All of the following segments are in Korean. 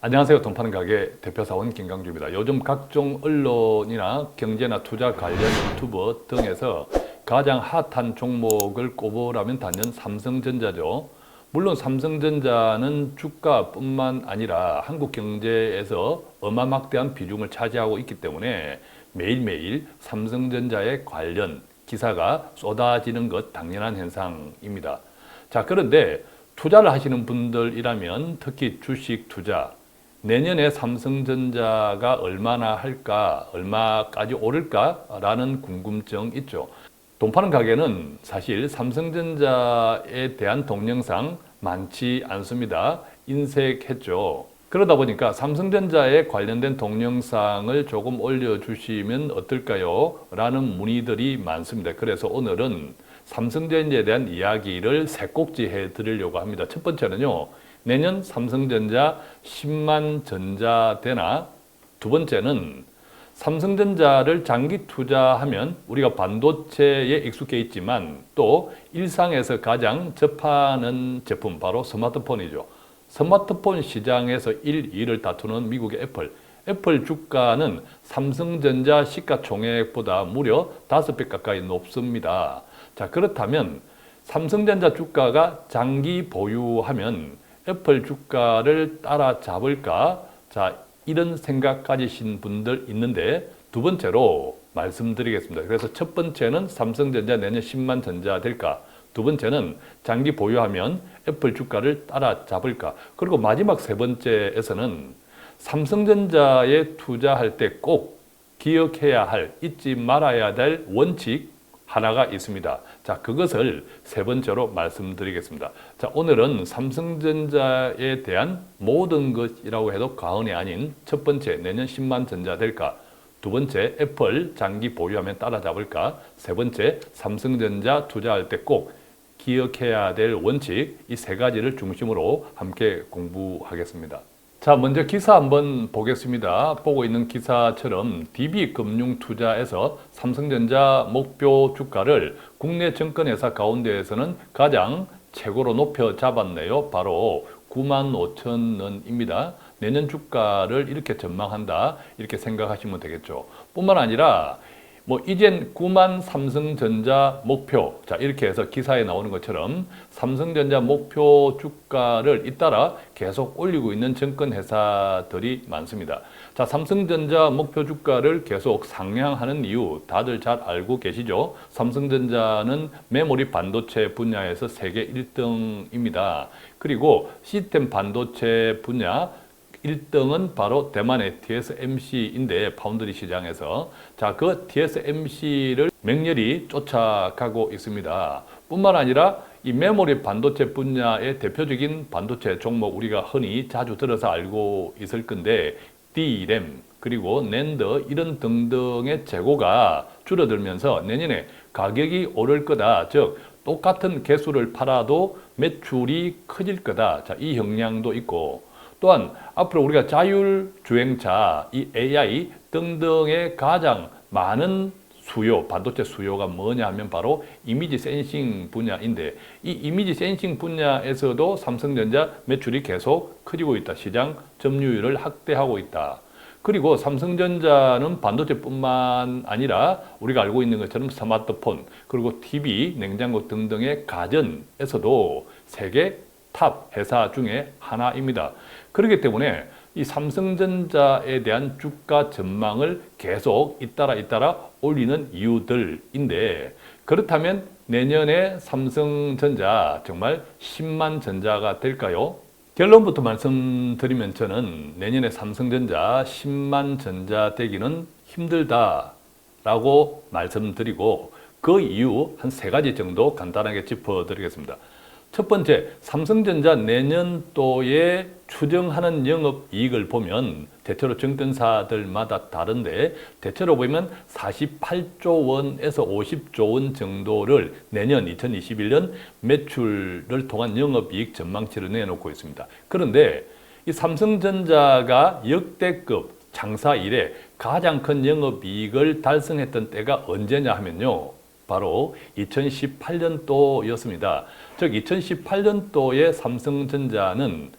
안녕하세요. 돈 파는 가게 대표사원 김강주입니다. 요즘 각종 언론이나 경제나 투자 관련 유튜버 등에서 가장 핫한 종목을 꼽으라면 단연 삼성전자죠. 물론 삼성전자는 주가뿐만 아니라 한국 경제에서 어마막대한 비중을 차지하고 있기 때문에 매일매일 삼성전자에 관련 기사가 쏟아지는 것 당연한 현상입니다. 자, 그런데 투자를 하시는 분들이라면 특히 주식 투자, 내년에 삼성전자가 얼마나 할까, 얼마까지 오를까라는 궁금증 있죠. 돈 파는 가게는 사실 삼성전자에 대한 동영상 많지 않습니다. 인색했죠. 그러다 보니까 삼성전자에 관련된 동영상을 조금 올려주시면 어떨까요? 라는 문의들이 많습니다. 그래서 오늘은 삼성전자에 대한 이야기를 세 꼭지 해드리려고 합니다. 첫 번째는요, 내년 삼성전자 10만 전자 되나? 두 번째는 삼성전자를 장기 투자하면 우리가 반도체에 익숙해 있지만 또 일상에서 가장 접하는 제품 바로 스마트폰이죠. 스마트폰 시장에서 1, 2를 다투는 미국의 애플 주가는 삼성전자 시가총액보다 무려 5배 가까이 높습니다. 자, 그렇다면 삼성전자 주가가 장기 보유하면 애플 주가를 따라잡을까? 자, 이런 생각 가지신 분들 있는데 두 번째로 말씀드리겠습니다. 그래서 첫 번째는 삼성전자 내년 10만 전자 될까? 두 번째는 장기 보유하면 애플 주가를 따라잡을까? 그리고 마지막 세 번째에서는 삼성전자에 투자할 때 꼭 기억해야 할, 잊지 말아야 될 원칙 하나가 있습니다. 자, 그것을 세 번째로 말씀드리겠습니다. 자, 오늘은 삼성전자에 대한 모든 것이라고 해도 과언이 아닌 첫 번째, 내년 10만 전자 될까? 두 번째, 애플 장기 보유하면 따라잡을까? 세 번째, 삼성전자 투자할 때 꼭 기억해야 될 원칙, 이 세 가지를 중심으로 함께 공부하겠습니다. 자, 먼저 기사 한번 보겠습니다. 보고 있는 기사처럼 DB금융투자에서 삼성전자 목표 주가를 국내 증권회사 가운데에서는 가장 최고로 높여 잡았네요. 바로 95,000원입니다. 내년 주가를 이렇게 전망한다, 이렇게 생각하시면 되겠죠. 뿐만 아니라 이젠 9만 삼성전자 목표, 자, 이렇게 해서 기사에 나오는 것처럼 삼성전자 목표 주가를 잇따라 계속 올리고 있는 증권회사들이 많습니다. 자, 삼성전자 목표 주가를 계속 상향하는 이유 다들 잘 알고 계시죠? 삼성전자는 메모리 반도체 분야에서 세계 1등입니다. 그리고 시스템 반도체 분야 1등은 바로 대만의 TSMC인데, 파운드리 시장에서. 자, 그 TSMC를 맹렬히 쫓아가고 있습니다. 뿐만 아니라 이 메모리 반도체 분야의 대표적인 반도체 종목, 우리가 흔히 자주 들어서 알고 있을 건데 DRAM 그리고 낸드 이런 등등의 재고가 줄어들면서 내년에 가격이 오를 거다. 즉 똑같은 개수를 팔아도 매출이 커질 거다. 자, 이 역량도 있고, 또한 앞으로 우리가 자율주행차, 이 AI 등등의 가장 많은 수요, 반도체 수요가 뭐냐 하면 바로 이미지 센싱 분야인데, 이 이미지 센싱 분야에서도 삼성전자 매출이 계속 커지고 있다. 시장 점유율을 확대하고 있다. 그리고 삼성전자는 반도체뿐만 아니라 우리가 알고 있는 것처럼 스마트폰, 그리고 TV, 냉장고 등등의 가전에서도 세계 탑 회사 중에 하나입니다. 그렇기 때문에 이 삼성전자에 대한 주가 전망을 계속 잇따라 올리는 이유들인데, 그렇다면 내년에 삼성전자 정말 10만 전자가 될까요? 결론부터 말씀드리면 저는 내년에 삼성전자 10만 전자 되기는 힘들다라고 말씀드리고, 그 이유 한 세 가지 정도 간단하게 짚어드리겠습니다. 첫 번째, 삼성전자 내년도에 추정하는 영업이익을 보면 대체로 증권사들마다 다른데, 대체로 보면 48조 원에서 50조 원 정도를 내년 2021년 매출을 통한 영업이익 전망치를 내놓고 있습니다. 그런데 이 삼성전자가 역대급 장사 이래 가장 큰 영업이익을 달성했던 때가 언제냐 하면요, 바로 2018년도였습니다. 즉 2018년도에 삼성전자는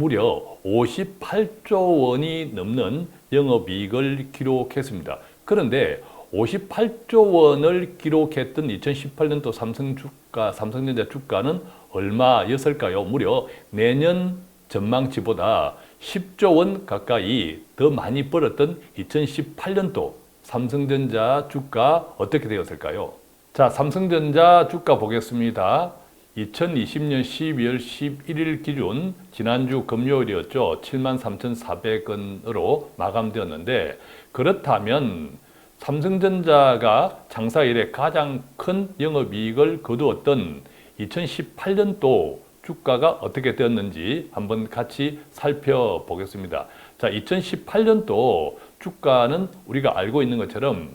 무려 58조 원이 넘는 영업이익을 기록했습니다. 그런데 58조 원을 기록했던 2018년도 삼성전자 주가는 얼마였을까요? 무려 내년 전망치보다 10조 원 가까이 더 많이 벌었던 2018년도 삼성전자 주가 어떻게 되었을까요? 자, 삼성전자 주가 보겠습니다. 2020년 12월 11일 기준 지난주 금요일이었죠. 73,400원으로 마감되었는데, 그렇다면 삼성전자가 장사 이래 가장 큰 영업이익을 거두었던 2018년도 주가가 어떻게 되었는지 한번 같이 살펴보겠습니다. 자, 2018년도 주가는 우리가 알고 있는 것처럼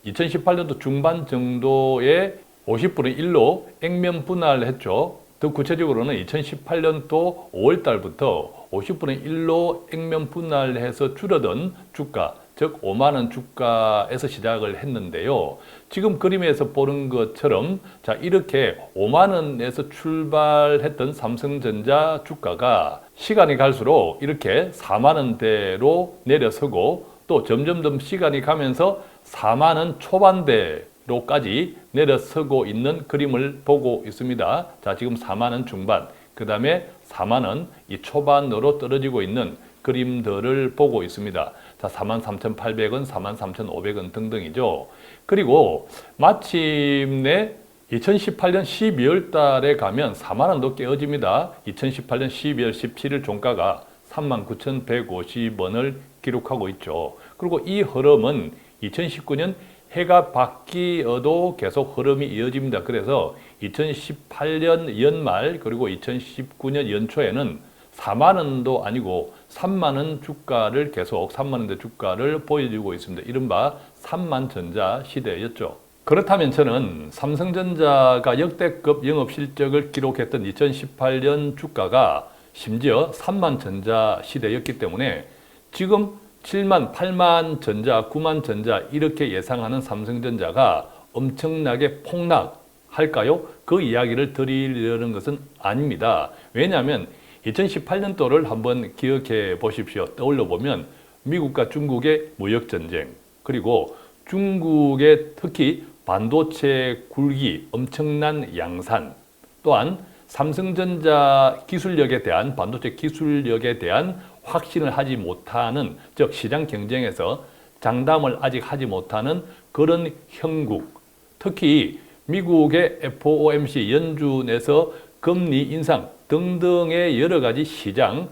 2018년도 중반 정도에 50분의 1로 액면 분할했죠. 더 구체적으로는 2018년도 5월 달부터 50분의 1로 액면 분할해서 줄어든 주가, 즉 5만 원 주가에서 시작을 했는데요. 지금 그림에서 보는 것처럼 자, 이렇게 5만 원에서 출발했던 삼성전자 주가가 시간이 갈수록 이렇게 4만 원대로 내려서고 또 점점 시간이 가면서 4만 원 초반대로까지 내려서고 있는 그림을 보고 있습니다. 자, 지금 4만 원 중반, 그 다음에 4만 원 이 초반으로 떨어지고 있는 그림들을 보고 있습니다. 자, 43,800원, 43,500원 등등이죠. 그리고 마침내 2018년 12월 달에 가면 4만 원도 깨어집니다. 2018년 12월 17일 종가가 39,150원을 기록하고 있죠. 그리고 이 흐름은 2019년 해가 바뀌어도 계속 흐름이 이어집니다. 그래서 2018년 연말 그리고 2019년 연초에는 4만 원도 아니고 3만 원 주가를 계속 3만 원대 주가를 보여주고 있습니다. 이른바 3만 전자 시대였죠. 그렇다면 저는 삼성전자가 역대급 영업 실적을 기록했던 2018년 주가가 심지어 3만 전자 시대였기 때문에 지금 7만, 8만 전자, 9만 전자 이렇게 예상하는 삼성전자가 엄청나게 폭락할까요? 그 이야기를 드리려는 것은 아닙니다. 왜냐하면 2018년도를 한번 기억해 보십시오. 떠올려 보면 미국과 중국의 무역전쟁, 그리고 중국의 특히 반도체 굴기, 엄청난 양산, 또한 삼성전자 기술력에 대한, 반도체 기술력에 대한 확신을 하지 못하는, 즉 시장 경쟁에서 장담을 아직 하지 못하는 그런 형국, 특히 미국의 FOMC 연준에서 금리 인상 등등의 여러 가지 시장,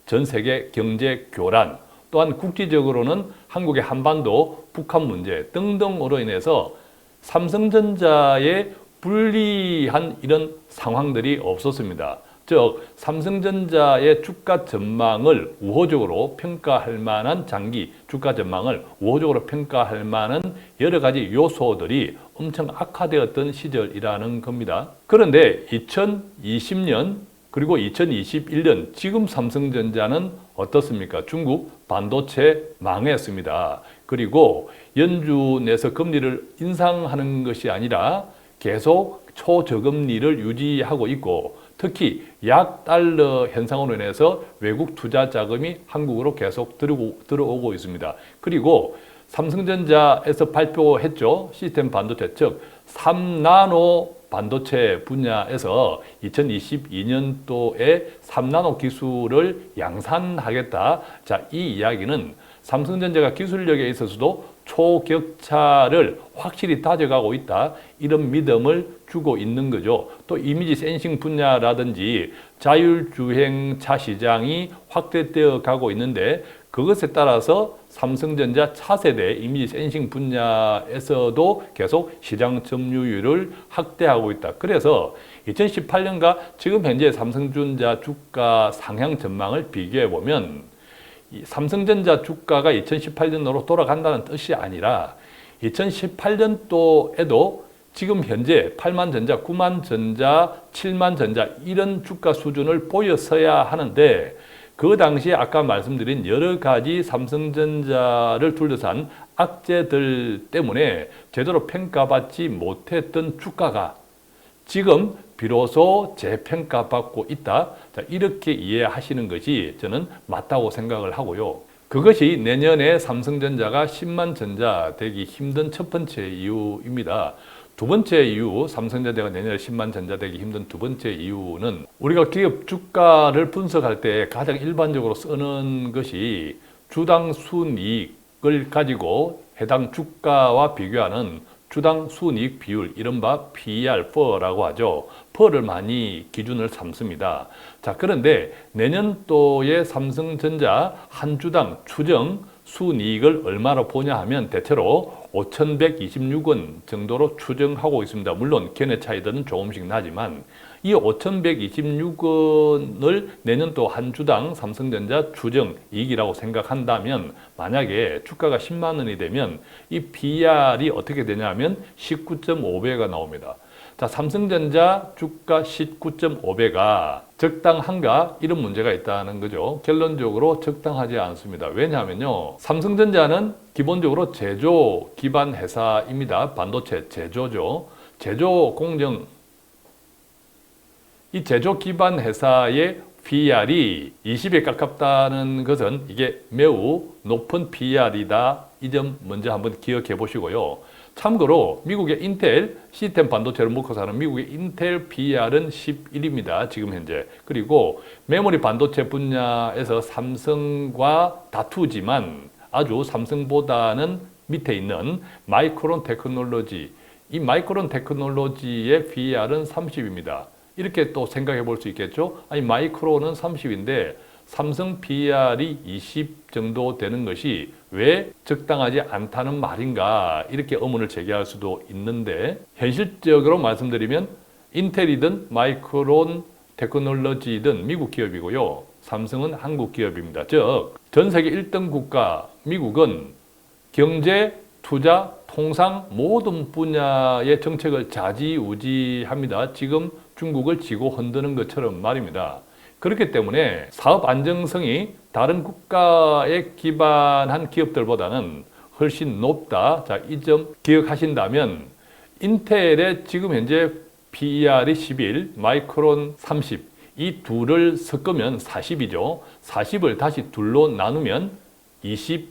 전 세계 경제 교란, 또한 국제적으로는 한국의 한반도, 북한 문제 등등으로 인해서 삼성전자의 불리한 이런 상황들이 없었습니다. 즉 삼성전자의 주가 전망을 우호적으로 평가할 만한 장기 주가 전망을 우호적으로 평가할 만한 여러 가지 요소들이 엄청 악화되었던 시절이라는 겁니다. 그런데 2020년 그리고 2021년 지금 삼성전자는 어떻습니까? 중국 반도체 망했습니다. 그리고 연준에서 금리를 인상하는 것이 아니라 계속 초저금리를 유지하고 있고, 특히 약달러 현상으로 인해서 외국 투자 자금이 한국으로 계속 들어오고 있습니다. 그리고 삼성전자에서 발표했죠. 시스템 반도체, 즉 3나노 반도체 분야에서 2022년도에 3나노 기술을 양산하겠다. 자, 이 이야기는 삼성전자가 기술력에 있어서도 초격차를 확실히 다져가고 있다. 이런 믿음을 주고 있는 거죠. 또 이미지 센싱 분야라든지 자율주행차 시장이 확대되어 가고 있는데, 그것에 따라서 삼성전자 차세대 이미지 센싱 분야에서도 계속 시장 점유율을 확대하고 있다. 그래서 2018년과 지금 현재 삼성전자 주가 상향 전망을 비교해 보면 삼성전자 주가가 2018년으로 돌아간다는 뜻이 아니라 2018년도에도 지금 현재 8만 전자, 9만 전자, 7만 전자 이런 주가 수준을 보였어야 하는데, 그 당시에 아까 말씀드린 여러 가지 삼성전자를 둘러싼 악재들 때문에 제대로 평가받지 못했던 주가가 지금 비로소 재평가받고 있다. 자, 이렇게 이해하시는 것이 저는 맞다고 생각을 하고요. 그것이 내년에 삼성전자가 10만 전자 되기 힘든 첫 번째 이유입니다. 두 번째 이유, 삼성전자가 내년에 10만 전자 되기 힘든 두 번째 이유는 우리가 기업 주가를 분석할 때 가장 일반적으로 쓰는 것이 주당 순이익을 가지고 해당 주가와 비교하는 주당 순이익 비율, 이른바 PER, PER라고 하죠. PER를 많이 기준을 삼습니다. 자, 그런데 내년도에 삼성전자 한 주당 추정 순이익을 얼마로 보냐 하면 대체로 5,126원 정도로 추정하고 있습니다. 물론 견해 차이들은 조금씩 나지만 이 5,126원을 내년도 한 주당 삼성전자 추정 이익이라고 생각한다면 만약에 주가가 10만 원이 되면 이 PER이 어떻게 되냐면 19.5배가 나옵니다. 자, 삼성전자 주가 19.5배가 적당한가? 이런 문제가 있다는 거죠. 결론적으로 적당하지 않습니다. 왜냐하면요, 삼성전자는 기본적으로 제조 기반 회사입니다. 반도체 제조죠. 제조 공정, 이 제조 기반 회사의 PER이 20에 가깝다는 것은 이게 매우 높은 PER이다. 이 점 먼저 한번 기억해 보시고요. 참고로 미국의 인텔 시스템 반도체를 먹고 사는 미국의 인텔 PER은 11입니다. 지금 현재. 그리고 메모리 반도체 분야에서 삼성과 다투지만 아주 삼성보다는 밑에 있는 마이크론 테크놀로지, 이 마이크론 테크놀로지의 PER은 30입니다. 이렇게 또 생각해 볼 수 있겠죠. 아니, 마이크론은 30인데 삼성 PER이 20 정도 되는 것이 왜 적당하지 않다는 말인가, 이렇게 의문을 제기할 수도 있는데, 현실적으로 말씀드리면 인텔이든 마이크론 테크놀로지든 미국 기업이고요. 삼성은 한국 기업입니다. 즉, 전 세계 1등 국가 미국은 경제, 투자, 통상 모든 분야의 정책을 좌지우지합니다. 지금 중국을 지고 흔드는 것처럼 말입니다. 그렇기 때문에 사업 안정성이 다른 국가에 기반한 기업들보다는 훨씬 높다. 자, 이 점 기억하신다면 인텔의 지금 현재 PER이 11, 마이크론 30, 이 둘을 섞으면 40이죠. 40을 다시 둘로 나누면 20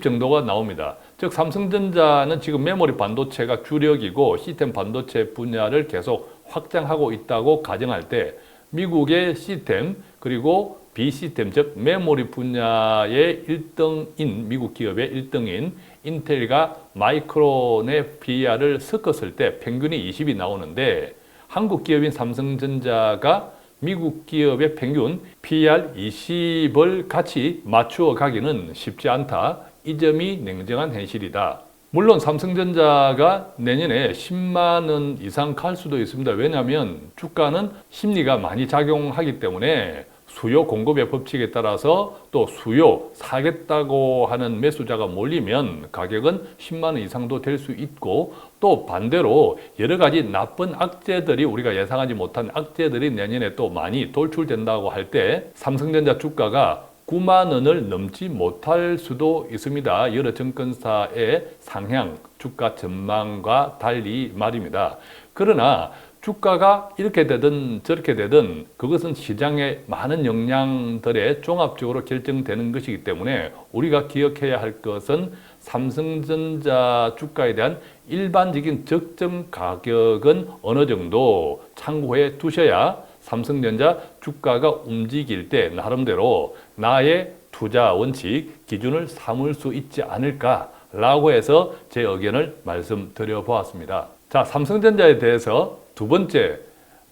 정도가 나옵니다. 즉, 삼성전자는 지금 메모리 반도체가 주력이고 시스템 반도체 분야를 계속 확장하고 있다고 가정할 때 미국의 시스템 그리고 비시스템, 즉 메모리 분야의 1등인 미국 기업의 1등인 인텔과 마이크론의 PER을 섞었을 때 평균이 20이 나오는데 한국 기업인 삼성전자가 미국 기업의 평균 PER 20을 같이 맞추어 가기는 쉽지 않다. 이 점이 냉정한 현실이다. 물론 삼성전자가 내년에 10만 원 이상 갈 수도 있습니다. 왜냐하면 주가는 심리가 많이 작용하기 때문에 수요 공급의 법칙에 따라서 또 수요 사겠다고 하는 매수자가 몰리면 가격은 10만 원 이상도 될 수 있고, 또 반대로 여러 가지 나쁜 악재들이, 우리가 예상하지 못한 악재들이 내년에 또 많이 돌출된다고 할 때 삼성전자 주가가 9만 원을 넘지 못할 수도 있습니다. 여러 증권사의 상향 주가 전망과 달리 말입니다. 그러나 주가가 이렇게 되든 저렇게 되든 그것은 시장의 많은 영향들에 종합적으로 결정되는 것이기 때문에 우리가 기억해야 할 것은 삼성전자 주가에 대한 일반적인 적정 가격은 어느 정도 참고해 두셔야 삼성전자 주가가 움직일 때 나름대로 나의 투자 원칙 기준을 삼을 수 있지 않을까라고 해서 제 의견을 말씀드려 보았습니다. 자, 삼성전자에 대해서 두 번째,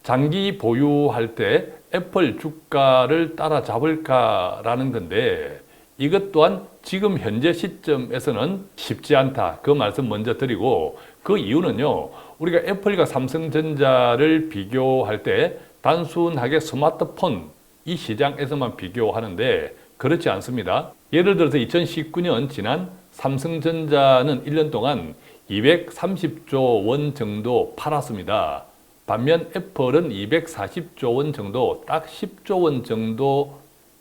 장기 보유할 때 애플 주가를 따라잡을까라는 건데 이것 또한 지금 현재 시점에서는 쉽지 않다. 그 말씀 먼저 드리고, 그 이유는요, 우리가 애플과 삼성전자를 비교할 때 단순하게 스마트폰 이 시장에서만 비교하는데 그렇지 않습니다. 예를 들어서 2019년 지난 삼성전자는 1년 동안 230조 원 정도 팔았습니다. 반면 애플은 240조 원 정도, 딱 10조 원 정도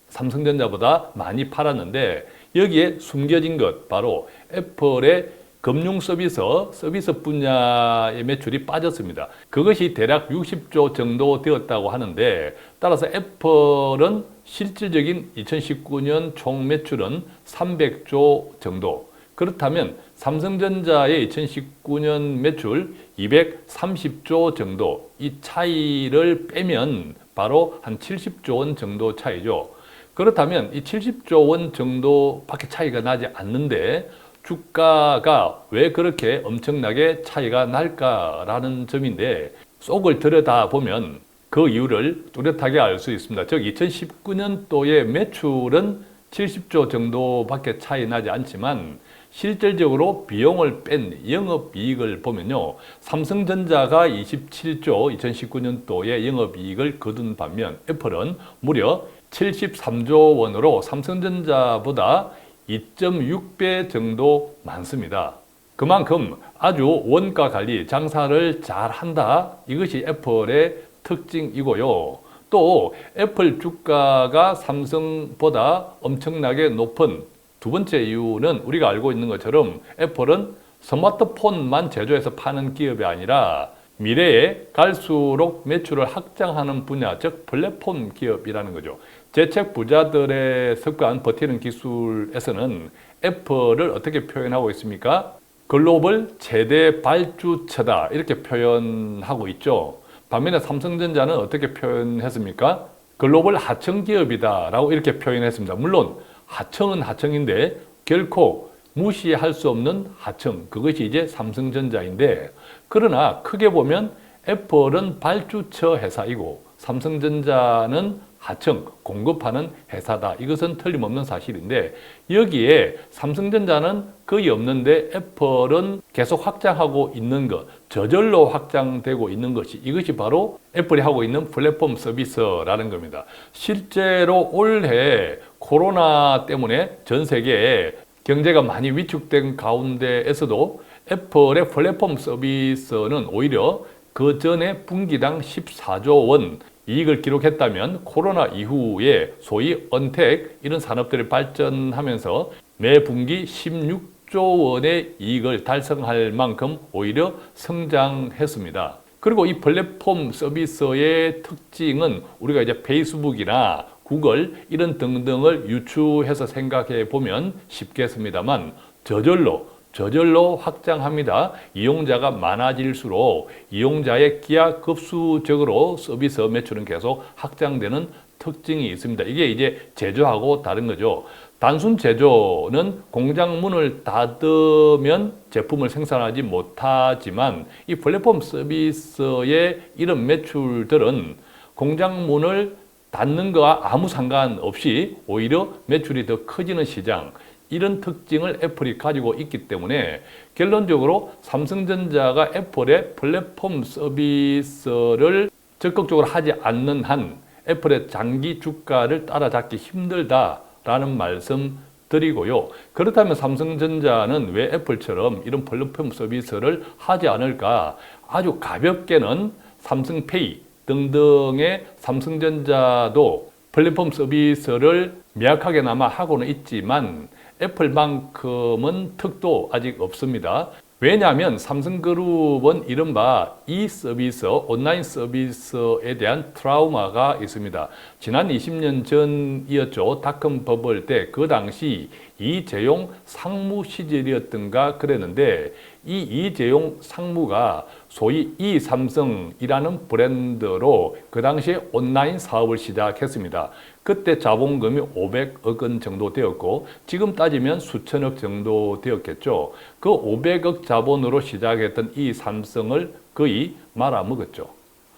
삼성전자보다 많이 팔았는데 여기에 숨겨진 것, 바로 애플의 금융 서비스 분야의 매출이 빠졌습니다. 그것이 대략 60조 정도 되었다고 하는데, 따라서 애플은 실질적인 2019년 총 매출은 300조 정도. 그렇다면 삼성전자의 2019년 매출 230조 정도, 이 차이를 빼면 바로 한 70조 원 정도 차이죠. 그렇다면 이 70조 원 정도밖에 차이가 나지 않는데 주가가 왜 그렇게 엄청나게 차이가 날까라는 점인데, 속을 들여다보면 그 이유를 뚜렷하게 알 수 있습니다. 즉 2019년도의 매출은 70조 정도밖에 차이 나지 않지만 실질적으로 비용을 뺀 영업이익을 보면요, 삼성전자가 27조 2019년도에 영업이익을 거둔 반면 애플은 무려 73조 원으로 삼성전자보다 2.6배 정도 많습니다. 그만큼 아주 원가 관리, 장사를 잘 한다, 이것이 애플의 특징이고요. 또 애플 주가가 삼성보다 엄청나게 높은 두 번째 이유는 우리가 알고 있는 것처럼 애플은 스마트폰만 제조해서 파는 기업이 아니라 미래에 갈수록 매출을 확장하는 분야, 즉 플랫폼 기업이라는 거죠. 재택 부자들의 습관 버티는 기술에서는 애플을 어떻게 표현하고 있습니까? 글로벌 최대 발주처다, 이렇게 표현하고 있죠. 반면에 삼성전자는 어떻게 표현했습니까? 글로벌 하청 기업이다 라고 이렇게 표현했습니다. 물론 하청은 하청인데 결코 무시할 수 없는 하청, 그것이 이제 삼성전자인데, 그러나 크게 보면 애플은 발주처 회사이고 삼성전자는 하청, 공급하는 회사다. 이것은 틀림없는 사실인데, 여기에 삼성전자는 거의 없는데 애플은 계속 확장하고 있는 것, 저절로 확장되고 있는 것이, 이것이 바로 애플이 하고 있는 플랫폼 서비스라는 겁니다. 실제로 올해 코로나 때문에 전 세계에 경제가 많이 위축된 가운데에서도 애플의 플랫폼 서비스는 오히려 그 전에 분기당 14조 원 이익을 기록했다면, 코로나 이후에 소위 언택 이런 산업들이 발전하면서 매 분기 16조 원의 이익을 달성할 만큼 오히려 성장했습니다. 그리고 이 플랫폼 서비스의 특징은 우리가 이제 페이스북이나 구글 이런 등등을 유추해서 생각해 보면 쉽겠습니다만 저절로 확장합니다. 이용자가 많아질수록 이용자의 기하급수적으로 서비스 매출은 계속 확장되는 특징이 있습니다. 이게 이제 제조하고 다른 거죠. 단순 제조는 공장 문을 닫으면 제품을 생산하지 못하지만, 이 플랫폼 서비스의 이런 매출들은 공장 문을 닫는 것과 아무 상관없이 오히려 매출이 더 커지는 시장, 이런 특징을 애플이 가지고 있기 때문에 결론적으로 삼성전자가 애플의 플랫폼 서비스를 적극적으로 하지 않는 한 애플의 장기 주가를 따라잡기 힘들다라는 말씀 드리고요. 그렇다면 삼성전자는 왜 애플처럼 이런 플랫폼 서비스를 하지 않을까? 아주 가볍게는 삼성페이 등등의 삼성전자도 플랫폼 서비스를 미약하게나마 하고는 있지만 애플만큼은 턱도 아직 없습니다. 왜냐하면 삼성그룹은 이른바 이-서비스, 온라인 서비스에 대한 트라우마가 있습니다. 지난 20년 전이었죠. 닷컴 버블 때 그 당시 이재용 상무 시절이었던가 그랬는데, 이 이재용 상무가 소위 이삼성이라는 브랜드로 그 당시에 온라인 사업을 시작했습니다. 그때 자본금이 500억 원 정도 되었고 지금 따지면 수천억 정도 되었겠죠. 그 500억 자본으로 시작했던 이 삼성을 거의 말아먹었죠.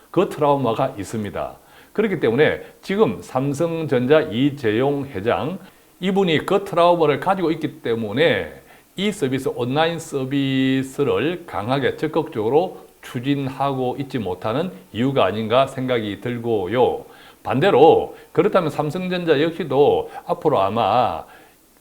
그 트라우마가 있습니다. 그렇기 때문에 지금 삼성전자 이재용 회장, 이분이 그 트라우마를 가지고 있기 때문에 이 서비스, 온라인 서비스를 강하게 적극적으로 추진하고 있지 못하는 이유가 아닌가 생각이 들고요. 반대로 그렇다면 삼성전자 역시도 앞으로 아마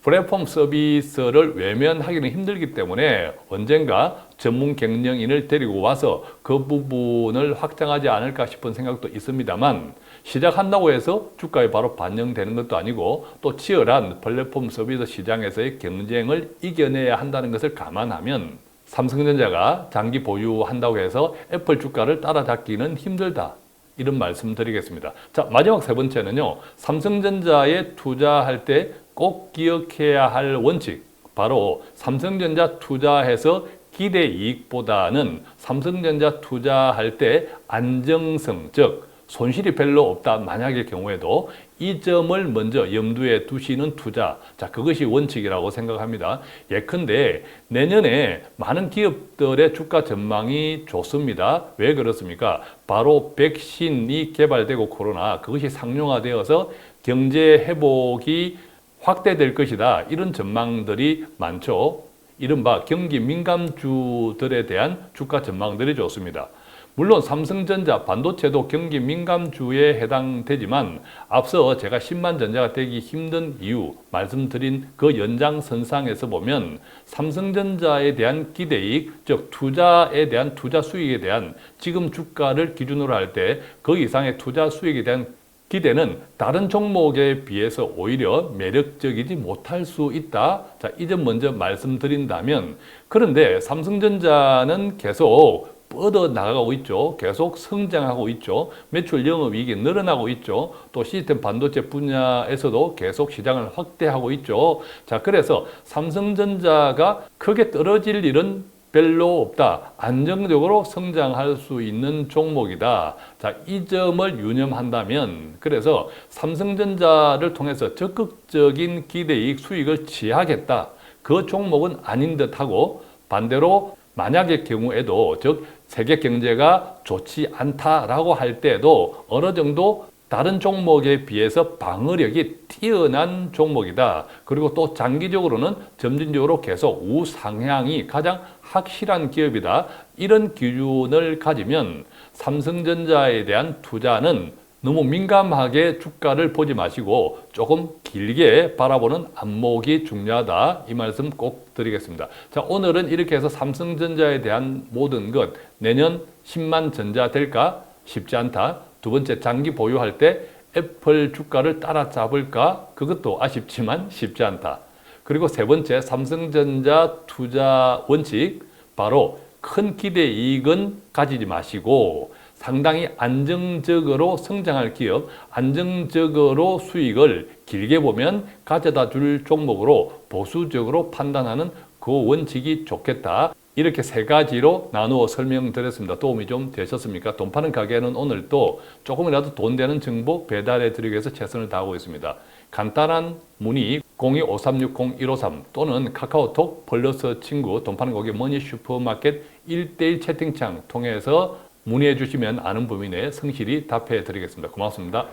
플랫폼 서비스를 외면하기는 힘들기 때문에 언젠가 전문 경영인을 데리고 와서 그 부분을 확장하지 않을까 싶은 생각도 있습니다만, 시작한다고 해서 주가에 바로 반영되는 것도 아니고 또 치열한 플랫폼 서비스 시장에서의 경쟁을 이겨내야 한다는 것을 감안하면 삼성전자가 장기 보유한다고 해서 애플 주가를 따라잡기는 힘들다. 이런 말씀 드리겠습니다. 자, 마지막 세 번째는요. 삼성전자에 투자할 때 꼭 기억해야 할 원칙. 바로 삼성전자 투자해서 기대 이익보다는 삼성전자 투자할 때 안정성, 즉 손실이 별로 없다. 만약의 경우에도 이 점을 먼저 염두에 두시는 투자. 자, 그것이 원칙이라고 생각합니다. 예컨대 내년에 많은 기업들의 주가 전망이 좋습니다. 왜 그렇습니까? 바로 백신이 개발되고 코로나 그것이 상용화되어서 경제 회복이 확대될 것이다. 이런 전망들이 많죠. 이른바 경기 민감주들에 대한 주가 전망들이 좋습니다. 물론 삼성전자 반도체도 경기 민감주에 해당되지만 앞서 제가 10만 전자가 되기 힘든 이유 말씀드린 그 연장선상에서 보면 삼성전자에 대한 기대이익, 즉 투자에 대한 투자 수익에 대한 지금 주가를 기준으로 할 때 그 이상의 투자 수익에 대한 기대는 다른 종목에 비해서 오히려 매력적이지 못할 수 있다. 자, 이 점 먼저 말씀드린다면 그런데 삼성전자는 계속 뻗어 나가고 있죠. 계속 성장하고 있죠. 매출 영업이익이 늘어나고 있죠. 또 시스템 반도체 분야에서도 계속 시장을 확대하고 있죠. 자, 그래서 삼성전자가 크게 떨어질 일은 별로 없다. 안정적으로 성장할 수 있는 종목이다. 자, 이 점을 유념한다면 그래서 삼성전자를 통해서 적극적인 기대이익 수익을 취하겠다. 그 종목은 아닌 듯하고 반대로 만약의 경우에도 즉 세계 경제가 좋지 않다라고 할 때도 어느 정도 다른 종목에 비해서 방어력이 뛰어난 종목이다. 그리고 또 장기적으로는 점진적으로 계속 우상향이 가장 확실한 기업이다. 이런 기준을 가지면 삼성전자에 대한 투자는 너무 민감하게 주가를 보지 마시고 조금 길게 바라보는 안목이 중요하다. 이 말씀 꼭 드리겠습니다. 자, 오늘은 이렇게 해서 삼성전자에 대한 모든 것, 내년 10만 전자 될까? 쉽지 않다. 두 번째, 장기 보유할 때 애플 주가를 따라잡을까? 그것도 아쉽지만 쉽지 않다. 그리고 세 번째, 삼성전자 투자 원칙, 바로 큰 기대 이익은 가지지 마시고 상당히 안정적으로 성장할 기업, 안정적으로 수익을 길게 보면 가져다 줄 종목으로 보수적으로 판단하는 그 원칙이 좋겠다. 이렇게 세 가지로 나누어 설명드렸습니다. 도움이 좀 되셨습니까? 돈 파는 가게는 오늘 또 조금이라도 돈 되는 정보 배달해 드리기 위해서 최선을 다하고 있습니다. 간단한 문의 02-5360-153 또는 카카오톡 플러스 친구 돈 파는 가게 머니 슈퍼마켓 1대1 채팅창 통해서 문의해 주시면 아는 범위 내에 성실히 답해 드리겠습니다. 고맙습니다.